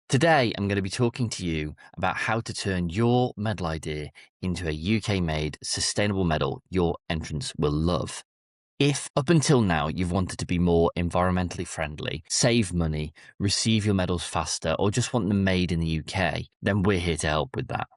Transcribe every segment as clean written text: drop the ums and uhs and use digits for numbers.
Today, I'm going to be talking to you about how to turn your medal idea into a UK-made sustainable medal your entrants will love. If up until now you've wanted to be more environmentally friendly, save money, receive your medals faster, or just want them made in the UK, then we're here to help with that.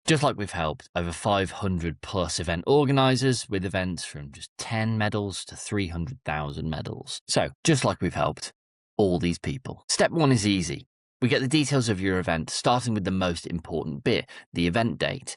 Just like we've helped over 500 plus event organisers with events from just 10 medals to 300,000 medals. So, just like we've helped all these people. Step one is easy. We get the details of your event, starting with the most important bit, the event date.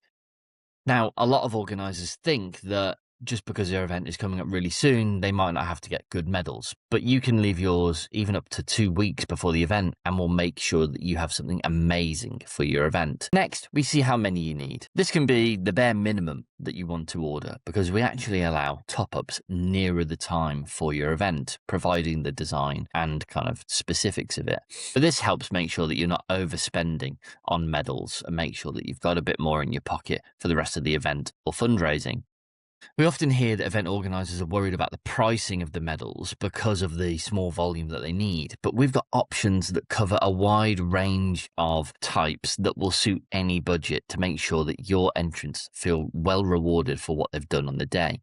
Now, a lot of organisers think that just because their event is coming up really soon, they might not have to get good medals, but you can leave yours even up to 2 weeks before the event and we'll make sure that you have something amazing for your event. Next, we see how many you need. This can be the bare minimum that you want to order because we actually allow top-ups nearer the time for your event, providing the design and kind of specifics of it. But this helps make sure that you're not overspending on medals and make sure that you've got a bit more in your pocket for the rest of the event or fundraising. We often hear that event organisers are worried about the pricing of the medals because of the small volume that they need, but we've got options that cover a wide range of types that will suit any budget to make sure that your entrants feel well rewarded for what they've done on the day.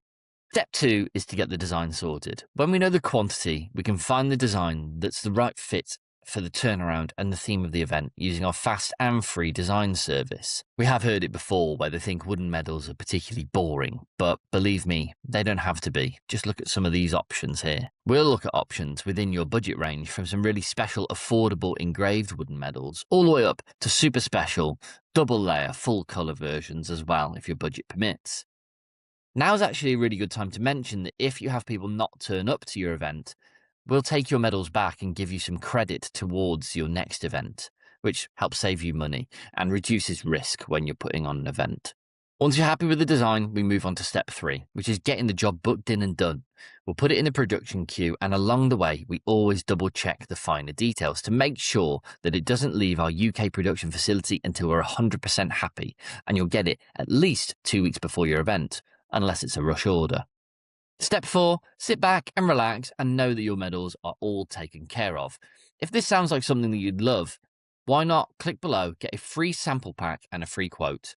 Step 2 is to get the design sorted. When we know the quantity, we can find the design that's the right fit for the turnaround and the theme of the event using our fast and free design service. We have heard it before where they think wooden medals are particularly boring, but believe me, they don't have to be. Just look at some of these options here. We'll look at options within your budget range from some really special, affordable engraved wooden medals all the way up to super special, double layer, full colour versions as well if your budget permits. Now's actually a really good time to mention that if you have people not turn up to your event, we'll take your medals back and give you some credit towards your next event, which helps save you money and reduces risk when you're putting on an event. Once you're happy with the design, we move on to step 3, which is getting the job booked in and done. We'll put it in a production queue, and along the way, we always double check the finer details to make sure that it doesn't leave our UK production facility until we're 100% happy, and you'll get it at least 2 weeks before your event, unless it's a rush order. Step 4, sit back and relax and know that your medals are all taken care of. If this sounds like something that you'd love, why not click below, get a free sample pack and a free quote.